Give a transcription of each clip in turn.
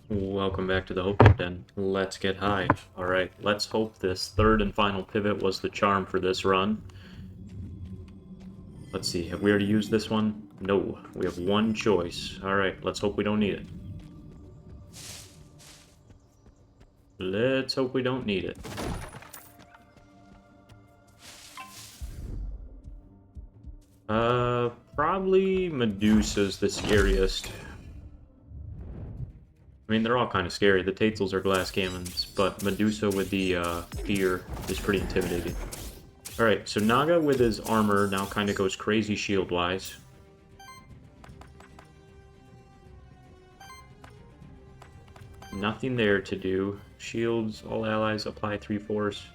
Welcome back to the Hope Pit Den. Let's get high. Alright, let's hope this third and final pivot was the charm for this run. Let's see, have we already used this one? No, we have one choice. Alright, let's hope we don't need it. Let's hope we don't need it. Probably Medusa's the scariest. I mean, they're all kind of scary. The Tatels are glass cannons, but Medusa with the fear is pretty intimidating. Alright, so Naga with his armor now kind of goes crazy shield-wise. Nothing there to do. Shields, all allies apply 3 force.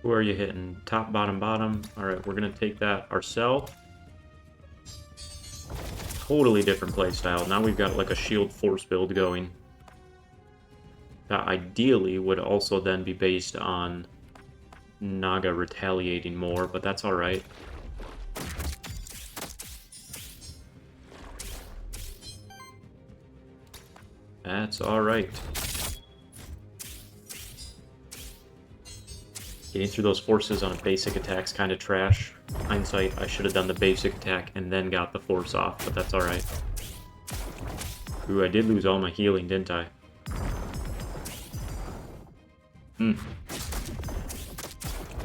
Who are you hitting? Top, bottom, bottom. Alright, we're going to take that ourselves. Totally different playstyle. Now we've got like a shield force build going. That ideally would also then be based on Naga retaliating more, but that's alright. That's alright. Getting through those forces on a basic attack's kind of trash. Hindsight, I should have done the basic attack and then got the force off, but that's alright. Ooh, I did lose all my healing, didn't I?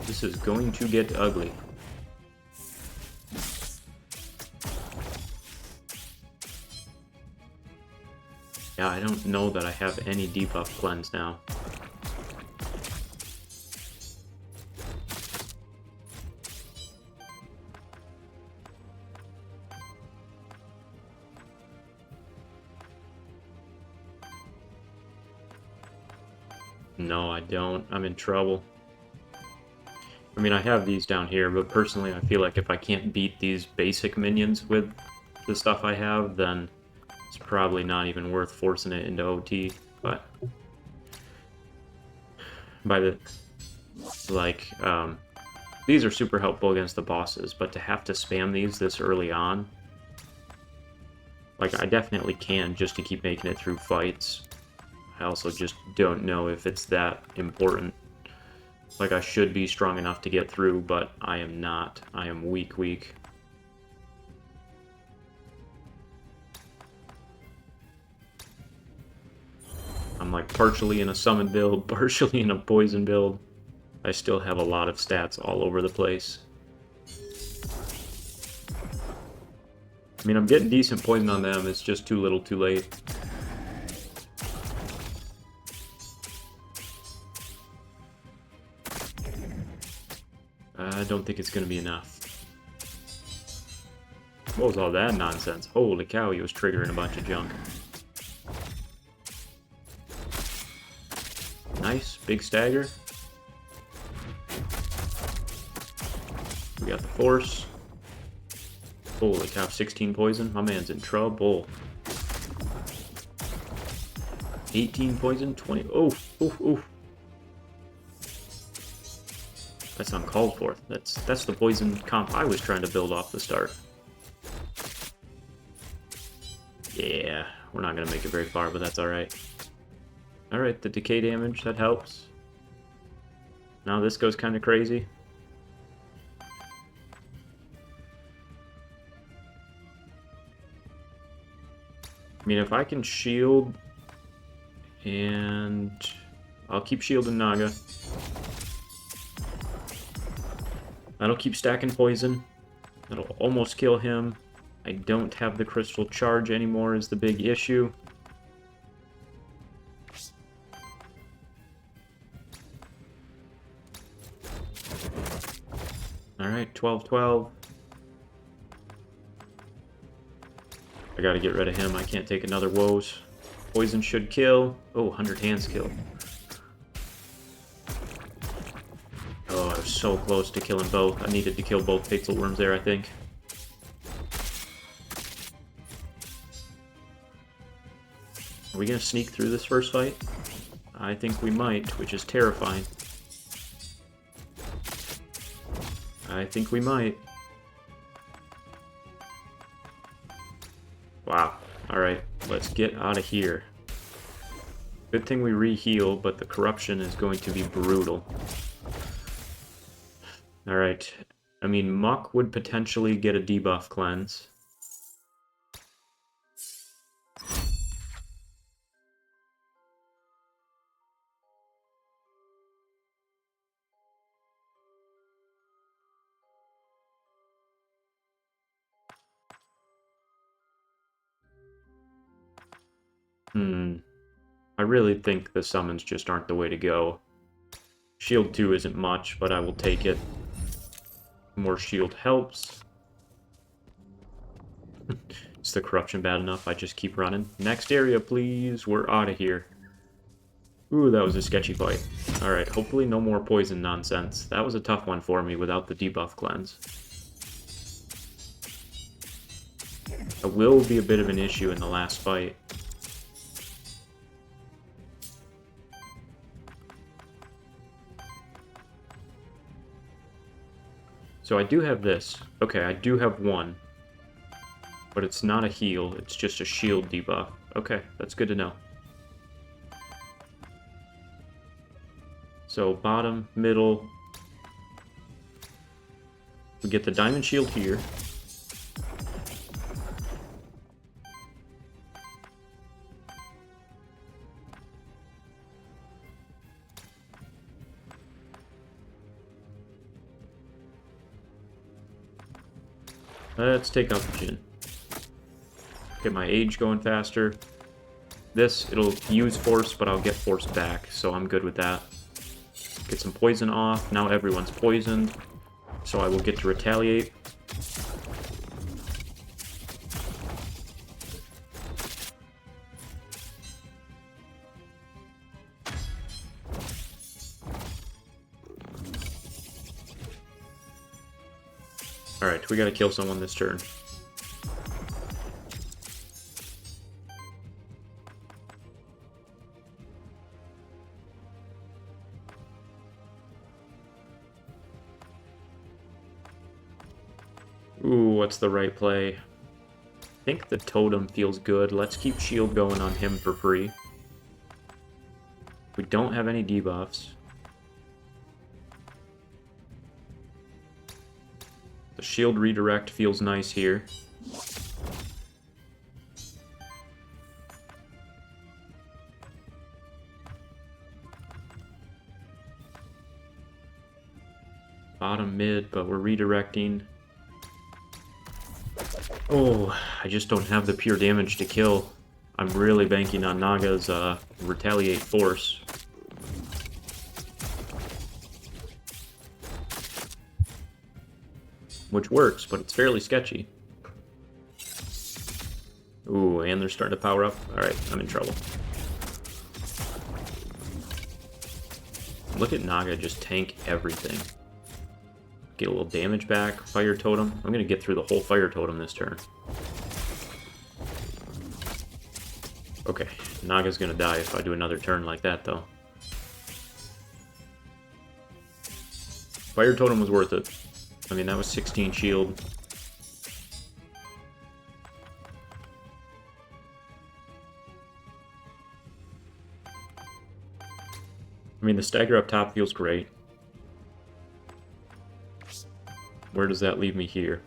This is going to get ugly. Yeah, I don't know that I have any debuff cleanse now. No, I don't. I'm in trouble. I mean, I have these down here, but personally I feel like if I can't beat these basic minions with the stuff I have, then it's probably not even worth forcing it into OT. But by the like, these are super helpful against the bosses, but to have to spam these this early on, like, I definitely can just to keep making it through fights. I also just don't know if it's that important. Like, I should be strong enough to get through, but I am not. I am weak. I'm like partially in a summon build, partially in a poison build. I still have a lot of stats all over the place. I mean, I'm getting decent poison on them, it's just too little too late. I don't think it's going to be enough. What was all that nonsense? Holy cow, he was triggering a bunch of junk. Nice, big stagger. We got the force. Holy cow, 16 poison. My man's in trouble. 18 poison, 20. Oh. That's uncalled for. That's the poison comp I was trying to build off the start. Yeah, we're not gonna make it very far, but that's alright. Alright, the decay damage, that helps. Now this goes kind of crazy. I mean, if I can shield, and I'll keep shielding Naga. That'll keep stacking poison. That'll almost kill him. I don't have the crystal charge anymore is the big issue. Alright, 12-12. I gotta get rid of him. I can't take another woes. Poison should kill. Oh, 100 hands kill. Oh, I was so close to killing both. I needed to kill both Fatal Worms there, I think. Are we gonna sneak through this first fight? I think we might, which is terrifying. I think we might. Wow. Alright. Alright, let's get out of here. Good thing we re-heal, but the corruption is going to be brutal. Alright, I mean, Muck would potentially get a debuff cleanse. I really think the summons just aren't the way to go. Shield 2 isn't much, but I will take it. More shield helps. Is the corruption bad enough? I just keep running. Next area, please. We're out of here. Ooh, that was a sketchy fight. Alright, hopefully no more poison nonsense. That was a tough one for me without the debuff cleanse. It will be a bit of an issue in the last fight. So I do have this. Okay, I do have one. But it's not a heal, it's just a shield debuff. Okay, that's good to know. So bottom, middle. We get the diamond shield here. Let's take oxygen. Get my age going faster. This, it'll use force, but I'll get force back, so I'm good with that. Get some poison off. Now everyone's poisoned, so I will get to retaliate. Alright, we gotta kill someone this turn. Ooh, what's the right play? I think the totem feels good. Let's keep shield going on him for free. We don't have any debuffs. The shield redirect feels nice here. Bottom mid, but we're redirecting. Oh, I just don't have the pure damage to kill. I'm really banking on Naga's Retaliate force. Which works, but it's fairly sketchy. Ooh, and they're starting to power up. Alright, I'm in trouble. Look at Naga just tank everything. Get a little damage back. Fire totem. I'm going to get through the whole fire totem this turn. Okay, Naga's going to die if I do another turn like that, though. Fire totem was worth it. I mean, that was 16 shield. I mean, the stagger up top feels great. Where does that leave me here?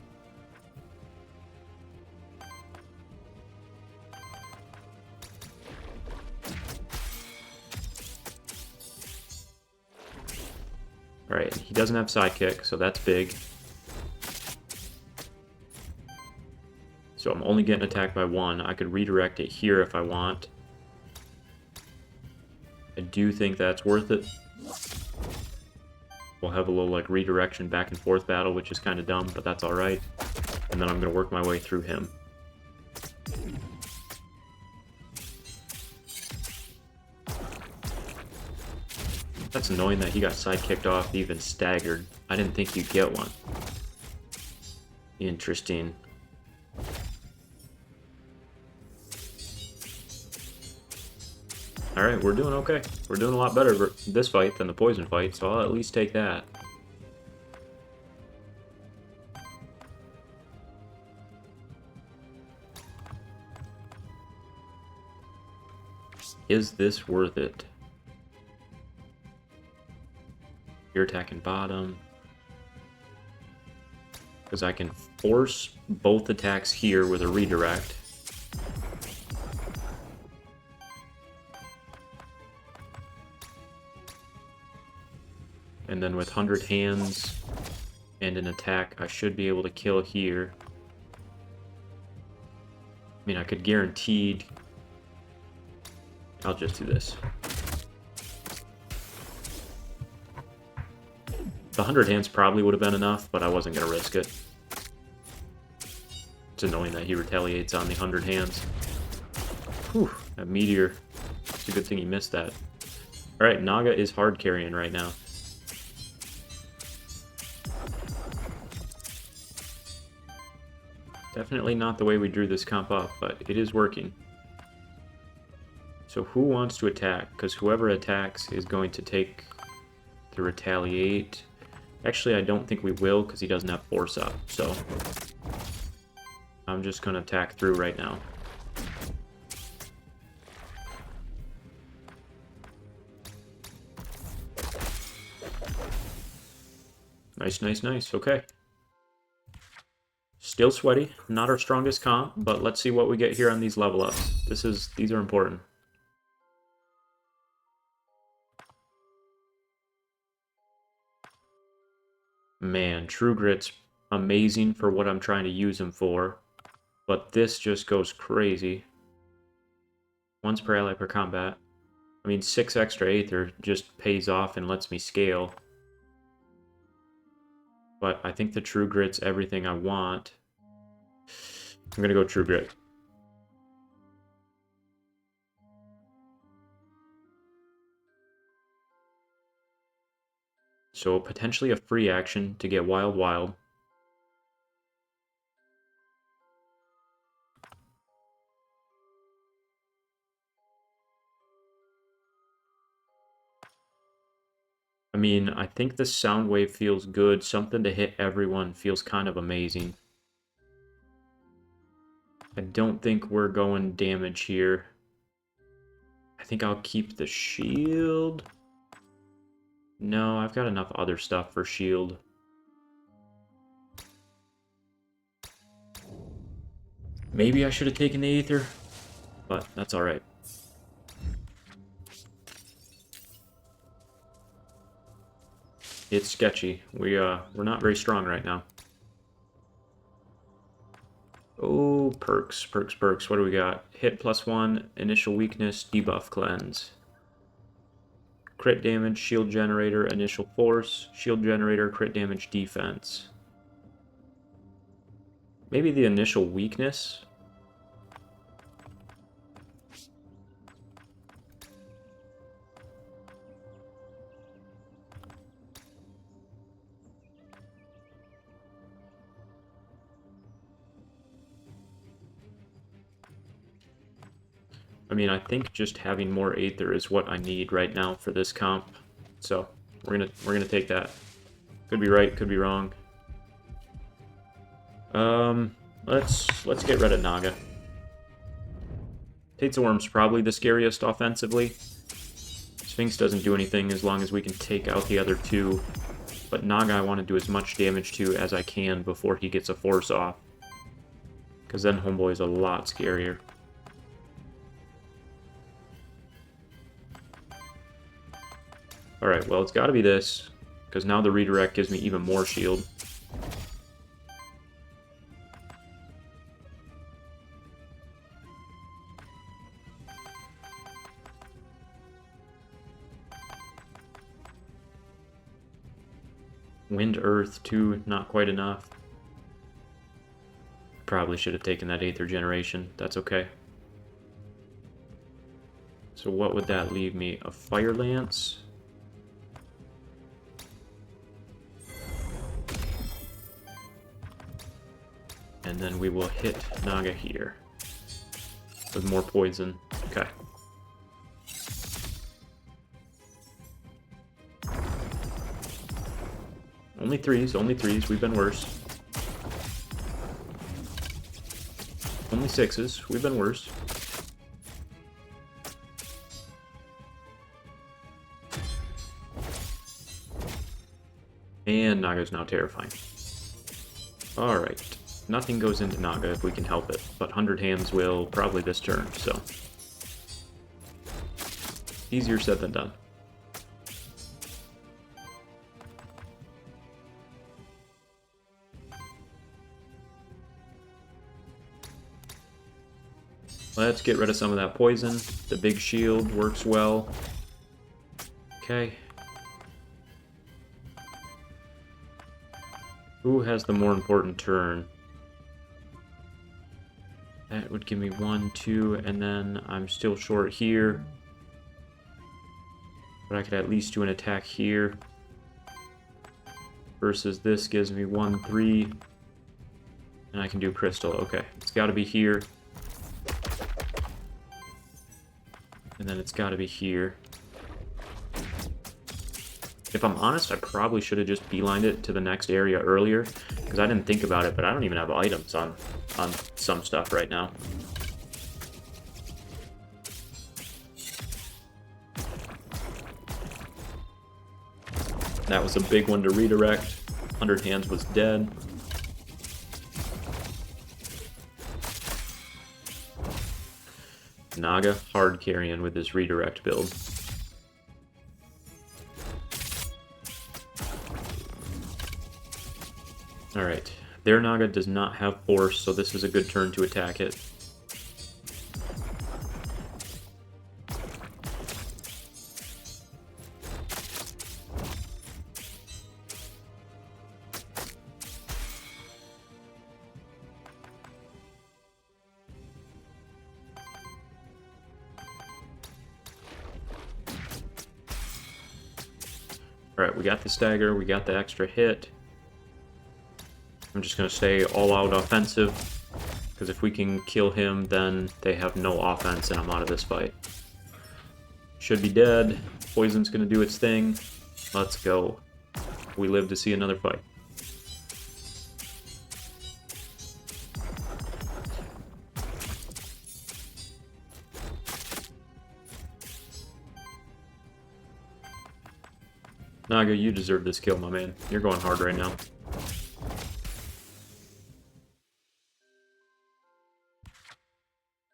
Alright, he doesn't have sidekick, so that's big. So I'm only getting attacked by one. I could redirect it here if I want. I do think that's worth it. We'll have a little like redirection back and forth battle, which is kind of dumb, but that's alright. And then I'm going to work my way through him. That's annoying that he got sidekicked off, even staggered. I didn't think you'd get one. Interesting. Alright, we're doing okay. We're doing a lot better this fight than the poison fight, so I'll at least take that. Is this worth it? You're attacking bottom. Because I can force both attacks here with a redirect. And then with 100 hands and an attack, I should be able to kill here. I mean, I could guaranteed... I'll just do this. The 100 hands probably would have been enough, but I wasn't going to risk it. It's annoying that he retaliates on the 100 hands. Whew, that meteor. It's a good thing he missed that. Alright, Naga is hard carrying right now. Definitely not the way we drew this comp up, but it is working. So who wants to attack? Because whoever attacks is going to take the retaliate. Actually, I don't think we will, because he doesn't have force up, so I'm just going to attack through right now. Nice, nice, nice. Okay. Still sweaty. Not our strongest comp, but let's see what we get here on these level ups. These are important. Man, True Grit's amazing for what I'm trying to use him for, but this just goes crazy. Once per ally per combat. I mean, 6 extra Aether just pays off and lets me scale. But I think the True Grit's everything I want. I'm gonna go True Grit. So potentially a free action to get Wild Wild. I mean, I think the sound wave feels good. Something to hit everyone feels kind of amazing. I don't think we're going damage here. I think I'll keep the shield. No, I've got enough other stuff for shield. Maybe I should have taken the Aether, but that's alright. It's sketchy. We're not very strong right now. Oh, perks, perks, perks. What do we got? Hit +1, initial weakness, debuff cleanse. Crit damage, shield generator, initial force, shield generator, crit damage, defense. Maybe the initial weakness? I mean, I think just having more Aether is what I need right now for this comp. So we're gonna take that. Could be right, could be wrong. Let's get rid of Naga. Worm's probably the scariest offensively. Sphinx doesn't do anything as long as we can take out the other two. But Naga I want to do as much damage to as I can before he gets a force off. Because then Homeboy is a lot scarier. Alright, well, it's got to be this, because now the redirect gives me even more shield. Wind, Earth, 2, not quite enough. Probably should have taken that Aether generation. That's okay. So what would that leave me? A Fire Lance? And then we will hit Naga here with more poison. Okay. Only threes, we've been worse. Only 6s, we've been worse. And Naga's now terrifying. Alright. Nothing goes into Naga if we can help it, but 100 Hands will probably this turn, so... easier said than done. Let's get rid of some of that poison. The big shield works well. Okay. Who has the more important turn? That would give me 1, 2, and then I'm still short here. But I could at least do an attack here. Versus this gives me 1, 3. And I can do crystal. Okay, it's got to be here. And then it's got to be here. If I'm honest, I probably should have just beelined it to the next area earlier, because I didn't think about it, but I don't even have items on some stuff right now. That was a big one to redirect. 100 Hands was dead. Naga hard carrying with his redirect build. Alright, their Naga does not have force, so this is a good turn to attack it. Alright, we got the stagger, we got the extra hit. I'm just going to stay all-out offensive, because if we can kill him, then they have no offense and I'm out of this fight. Should be dead. Poison's going to do its thing. Let's go. We live to see another fight. Naga, you deserve this kill, my man. You're going hard right now.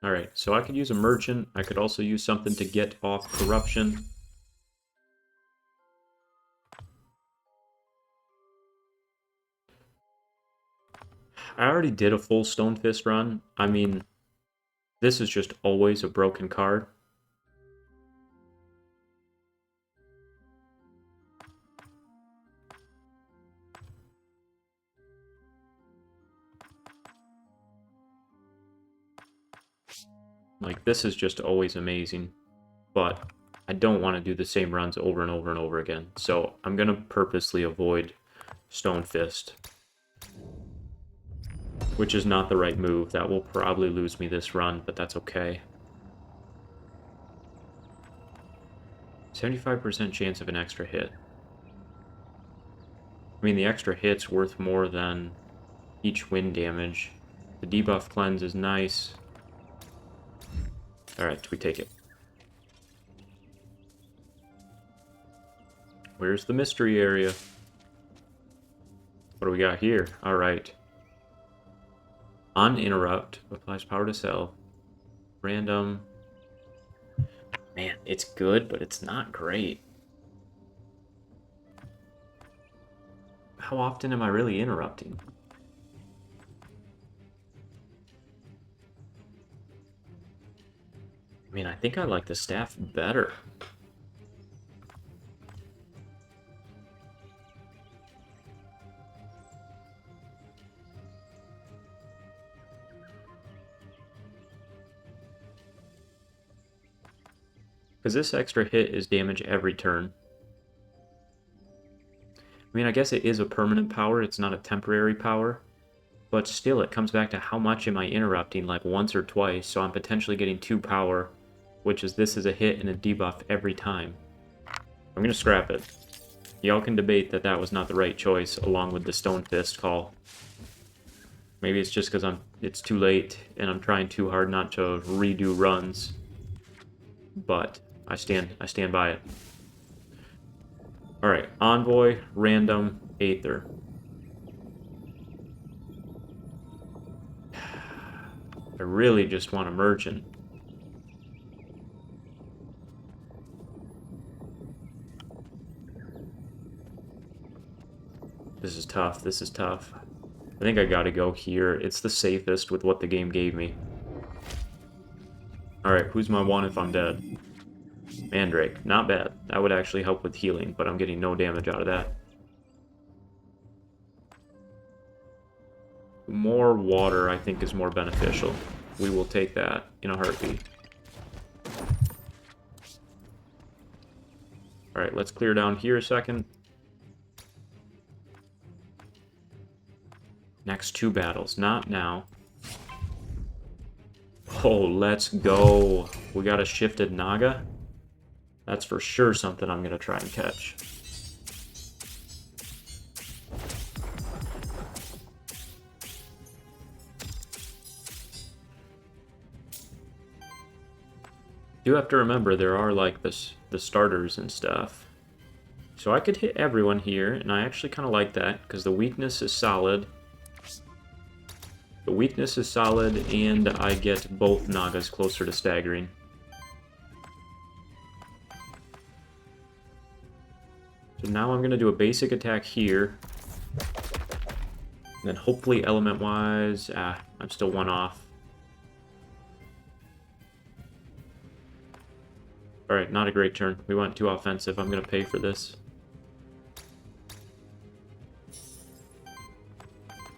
Alright, so I could use a merchant. I could also use something to get off corruption. I already did a full Stone Fist run. I mean, this is just always a broken card. Like, this is just always amazing, but I don't want to do the same runs over and over and over again, so I'm going to purposely avoid Stone Fist, which is not the right move. That will probably lose me this run, but that's okay. 75% chance of an extra hit. I mean, the extra hit's worth more than each win damage. The debuff cleanse is nice. Alright, we take it. Where's the mystery area? What do we got here? Alright. Uninterrupt. Applies power to cell. Random. Man, it's good, but it's not great. How often am I really interrupting? I mean, I think I like the staff better. Because this extra hit is damage every turn. I mean, I guess it is a permanent power, it's not a temporary power. But still, it comes back to how much am I interrupting, like once or twice, so I'm potentially getting 2 power, which is this is a hit and a debuff every time. I'm going to scrap it. Y'all can debate that that was not the right choice, along with the Stone Fist call. Maybe it's just because it's too late, and I'm trying too hard not to redo runs. But I stand by it. Alright, Envoy, Random, Aether. I really just want a Merchant. This is tough, this is tough. I think I gotta go here. It's the safest with what the game gave me. Alright, who's my one if I'm dead? Mandrake. Not bad. That would actually help with healing, but I'm getting no damage out of that. More water, I think, is more beneficial. We will take that in a heartbeat. Alright, let's clear down here a second. Next 2 battles. Not now. Oh, let's go. We got a shifted Naga. That's for sure something I'm going to try and catch. Do have to remember there are like the starters and stuff. So I could hit everyone here, and I actually kind of like that because the weakness is solid. The weakness is solid, and I get both Nagas closer to staggering. So now I'm going to do a basic attack here. And then hopefully element-wise, I'm still 1 off. Alright, not a great turn. We went too offensive. I'm going to pay for this.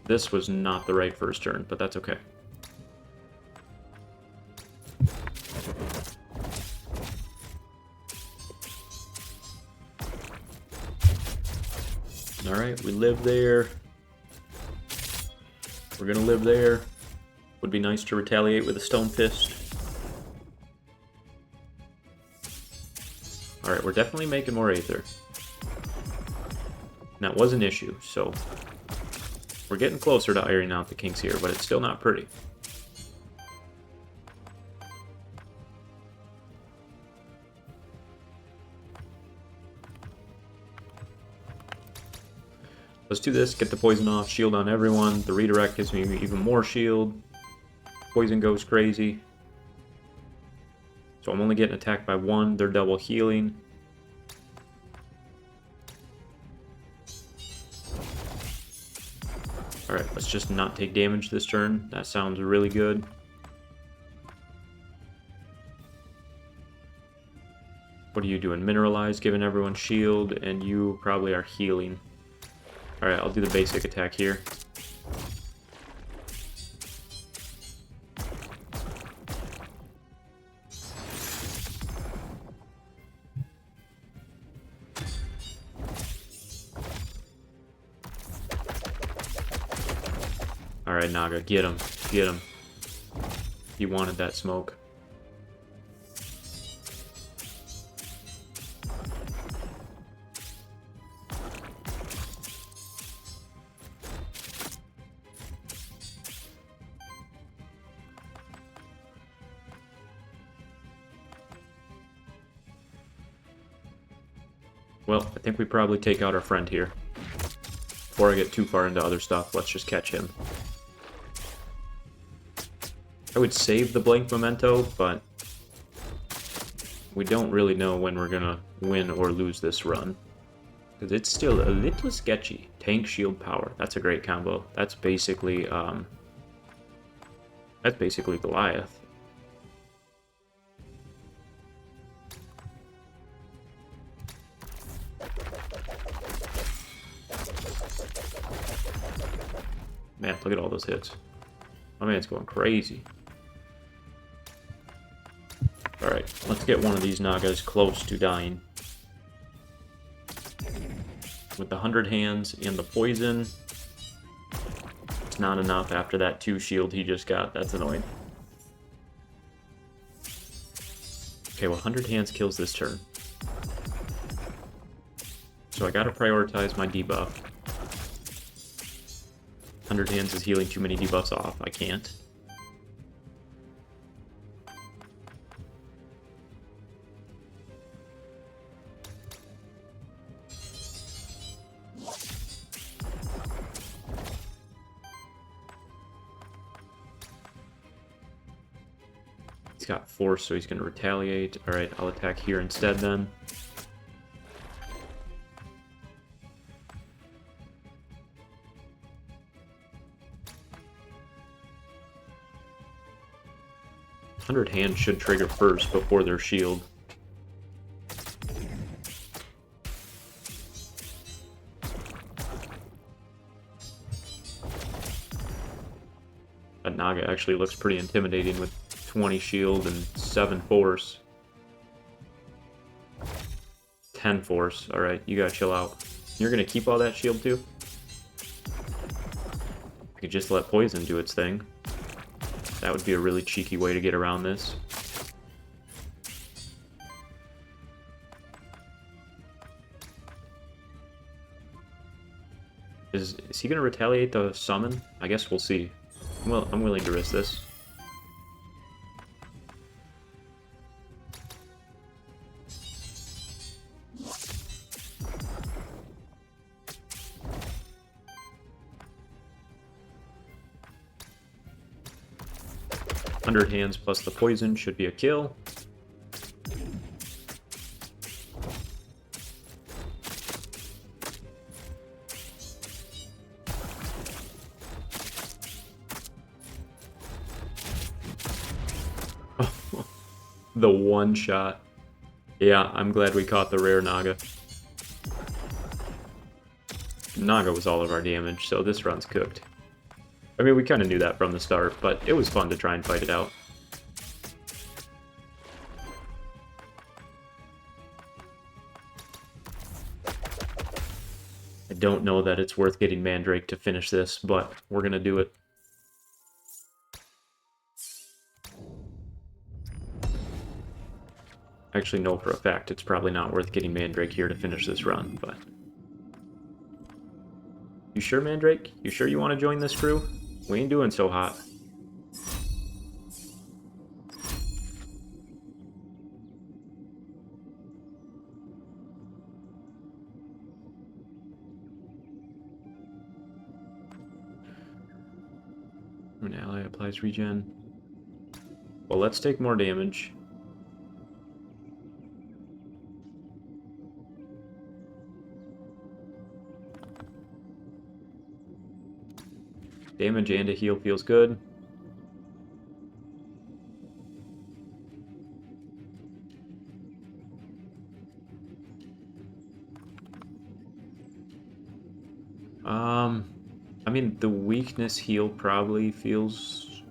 This was not the right first turn, but that's okay. Alright, we live there. We're gonna live there. Would be nice to retaliate with a stone fist. Alright, we're definitely making more Aether. And that was an issue, so we're getting closer to ironing out the kinks here, but it's still not pretty. Let's do this, get the poison off, shield on everyone. The redirect gives me even more shield. Poison goes crazy. So I'm only getting attacked by 1, they're double healing. Alright, let's just not take damage this turn. That sounds really good. What are you doing? Mineralize, giving everyone shield, and you probably are healing. Alright, I'll do the basic attack here. Alright, Naga, get him. Get him. He wanted that smoke. Well, I think we probably take out our friend here. Before I get too far into other stuff, let's just catch him. I would save the blank memento, but we don't really know when we're gonna win or lose this run. Because it's still a little sketchy. Tank, shield, power. That's a great combo. That's basically Goliath. Man, look at all those hits. My man's going crazy. Alright, let's get one of these Nagas close to dying. With the 100 hands and the poison, it's not enough after that 2 shield he just got. That's annoying. Okay, well, 100 hands kills this turn. So I gotta prioritize my debuff. 100 hands is healing too many debuffs off. I can't. He's got force, so he's going to retaliate. Alright, I'll attack here instead then. Hundred Hand should trigger first before their shield. That Naga actually looks pretty intimidating with 20 shield and 7 force. 10 force. Alright, you gotta chill out. You're gonna keep all that shield too? I could just let poison do its thing. That would be a really cheeky way to get around this. Is he gonna retaliate the summon? I guess we'll see. Well, I'm willing to risk this. Hundred Hands plus the poison should be a kill. The one shot. Yeah, I'm glad we caught the rare Naga. Naga was all of our damage, so this run's cooked. I mean, we kind of knew that from the start, but it was fun to try and fight it out. I don't know that it's worth getting Mandrake to finish this, but we're gonna do it. I actually know for a fact it's probably not worth getting Mandrake here to finish this run, but... You sure, Mandrake? You sure you want to join this crew? We ain't doing so hot. An ally applies regen. Well, let's take more damage. Damage and a heal feels good. I mean, the weakness heal probably feels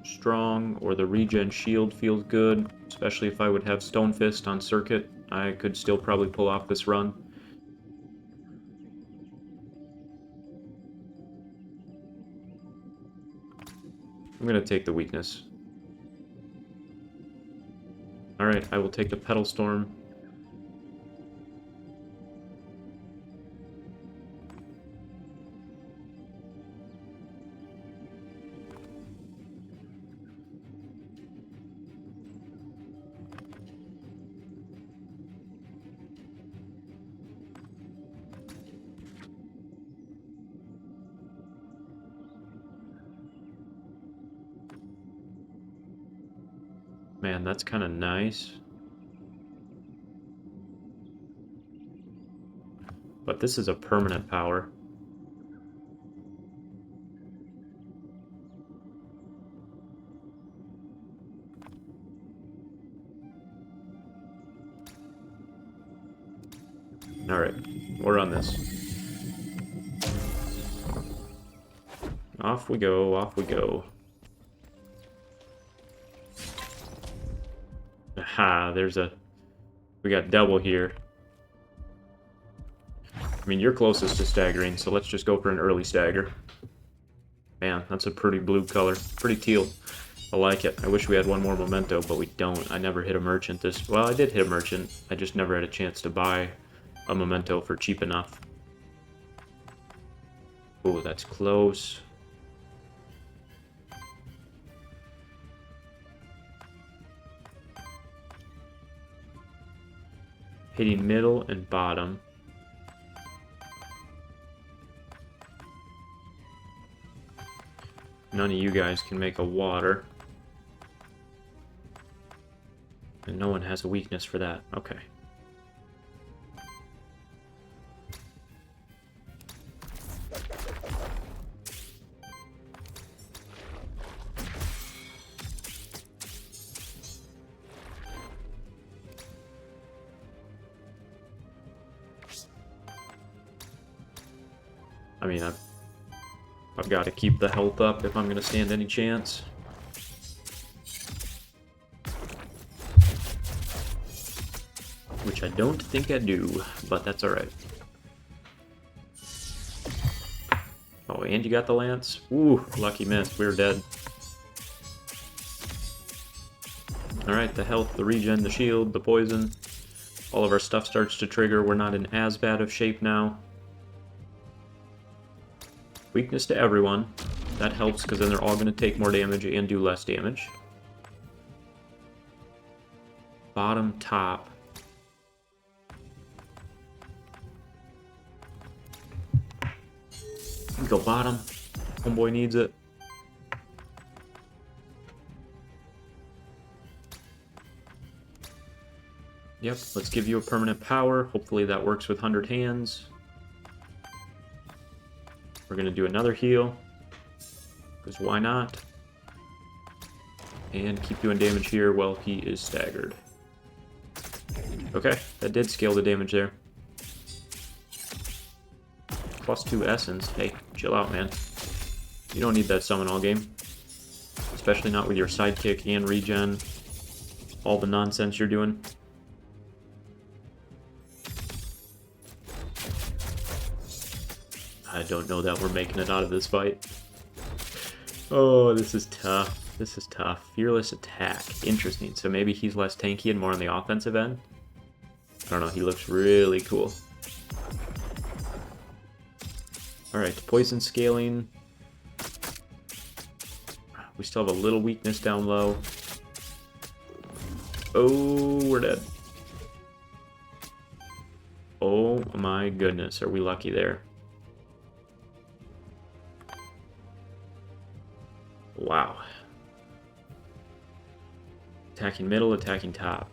strong, or the regen shield feels good, especially if I would have Stone Fist on circuit. I could still probably pull off this run. I'm gonna take the weakness. Alright, I will take the Petal Storm. Man, that's kind of nice. But this is a permanent power. Alright, we're on this. Off we go, off we go. Aha, we got double here. I mean, you're closest to staggering, so let's just go for an early stagger. Man, that's a pretty blue color. Pretty teal. I like it. I wish we had one more memento, but we don't. I never hit a merchant this... Well, I did hit a merchant. I just never had a chance to buy a memento for cheap enough. Oh, that's close. Hitting middle and bottom. None of you guys can make a water. And no one has a weakness for that. Okay. I mean, I've got to keep the health up if I'm going to stand any chance. Which I don't think I do, but that's alright. Oh, and you got the lance? Ooh, lucky miss. We're dead. Alright, the health, the regen, the shield, the poison. All of our stuff starts to trigger. We're not in as bad of shape now. Weakness to everyone. That helps because then they're all going to take more damage and do less damage. Bottom, top. Go bottom. Homeboy needs it. Yep, let's give you a permanent power. Hopefully that works with 100 hands. We're going to do another heal. Because why not? And keep doing damage here while he is staggered. Okay, that did scale the damage there. +2 essence. Hey, chill out, man. You don't need that summon all game. Especially not with your sidekick and regen. All the nonsense you're doing. I don't know that we're making it out of this fight. Oh, this is tough. This is tough. Fearless attack. Interesting. So maybe he's less tanky and more on the offensive end? I don't know. He looks really cool. Alright, poison scaling. We still have a little weakness down low. Oh, we're dead. Oh my goodness, are we lucky there? Wow. Attacking middle, attacking top.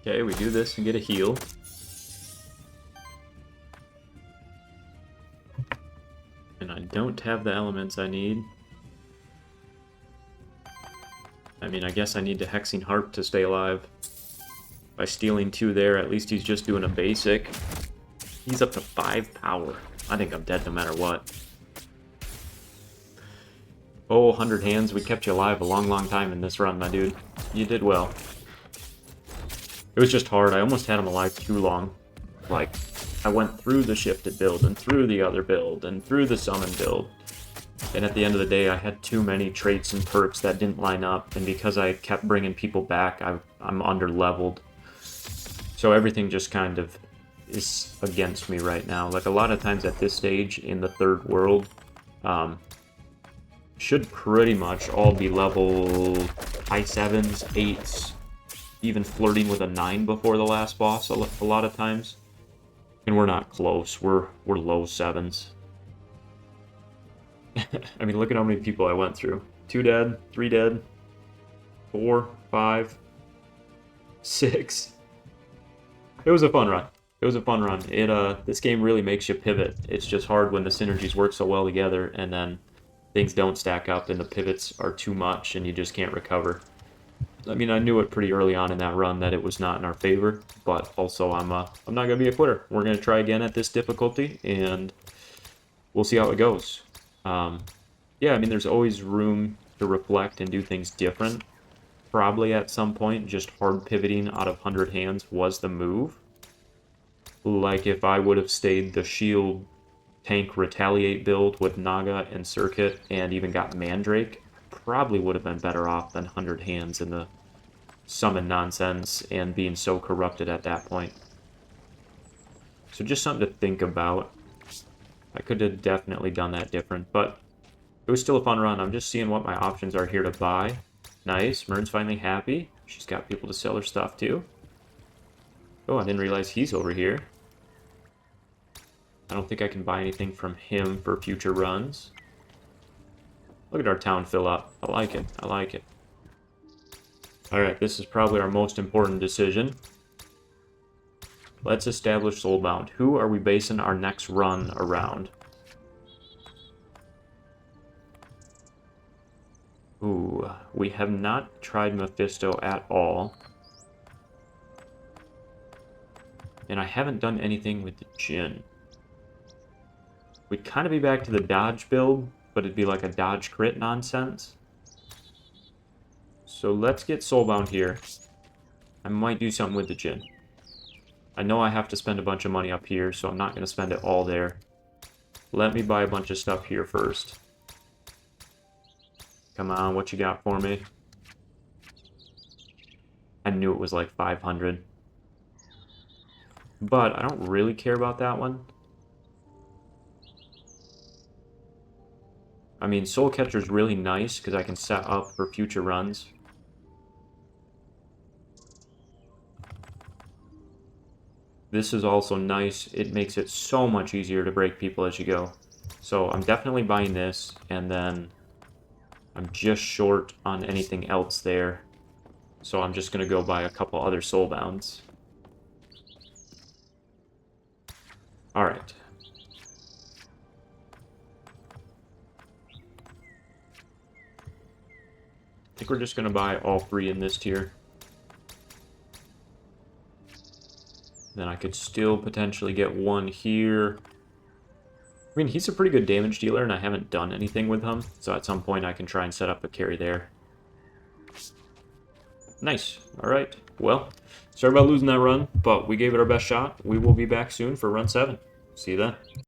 Okay, we do this and get a heal. And I don't have the elements I need. I mean, I guess I need the Hexing Harp to stay alive. By stealing 2 there, at least he's just doing a basic. He's up to 5 power. I think I'm dead no matter what. Oh, 100 hands, we kept you alive a long, long time in this run, my dude. You did well. It was just hard. I almost had him alive too long. Like, I went through the shifted build, and through the other build, and through the summon build. And at the end of the day, I had too many traits and perks that didn't line up, and because I kept bringing people back, I'm under-leveled. So everything just kind of is against me right now. Like, a lot of times at this stage in the third world, should pretty much all be level high 7s, 8s, even flirting with a 9 before the last boss a lot of times. And we're not close. We're low 7s. I mean, look at how many people I went through. 2 dead, 3 dead, 4, 5, 6. It was a fun run. It was a fun run. This game really makes you pivot. It's just hard when the synergies work so well together, and then things don't stack up, and the pivots are too much, and you just can't recover. I mean, I knew it pretty early on in that run that it was not in our favor, but also I'm not gonna be a quitter. We're gonna try again at this difficulty, and we'll see how it goes. Yeah, I mean, there's always room to reflect and do things different. Probably at some point, just hard pivoting out of 100 hands was the move. Like if I would have stayed the shield tank retaliate build with Naga and Circuit and even got Mandrake, probably would have been better off than 100 hands in the summon nonsense and being so corrupted at that point. So just something to think about. I could have definitely done that different, but it was still a fun run. I'm just seeing what my options are here to buy. Nice. Mern's finally happy. She's got people to sell her stuff to. Oh, I didn't realize he's over here. I don't think I can buy anything from him for future runs. Look at our town fill up. I like it. I like it. Alright, this is probably our most important decision. Let's establish Soulbound. Who are we basing our next run around? Ooh, we have not tried Mephisto at all. And I haven't done anything with the Jinn. We'd kind of be back to the dodge build, but it'd be like a dodge crit nonsense. So let's get Soulbound here. I might do something with the Jinn. I know I have to spend a bunch of money up here, so I'm not going to spend it all there. Let me buy a bunch of stuff here first. Come on, what you got for me? I knew it was like 500. But I don't really care about that one. I mean, Soul Catcher's really nice because I can set up for future runs. This is also nice. It makes it so much easier to break people as you go. So I'm definitely buying this, and then I'm just short on anything else there. So I'm just going to go buy a couple other Soulbounds. Alright. I think we're just going to buy all 3 in this tier. Then I could still potentially get 1 here. I mean, he's a pretty good damage dealer, and I haven't done anything with him. So at some point I can try and set up a carry there. Nice. Alright. Well, sorry about losing that run, but we gave it our best shot. We will be back soon for run 7. See you then.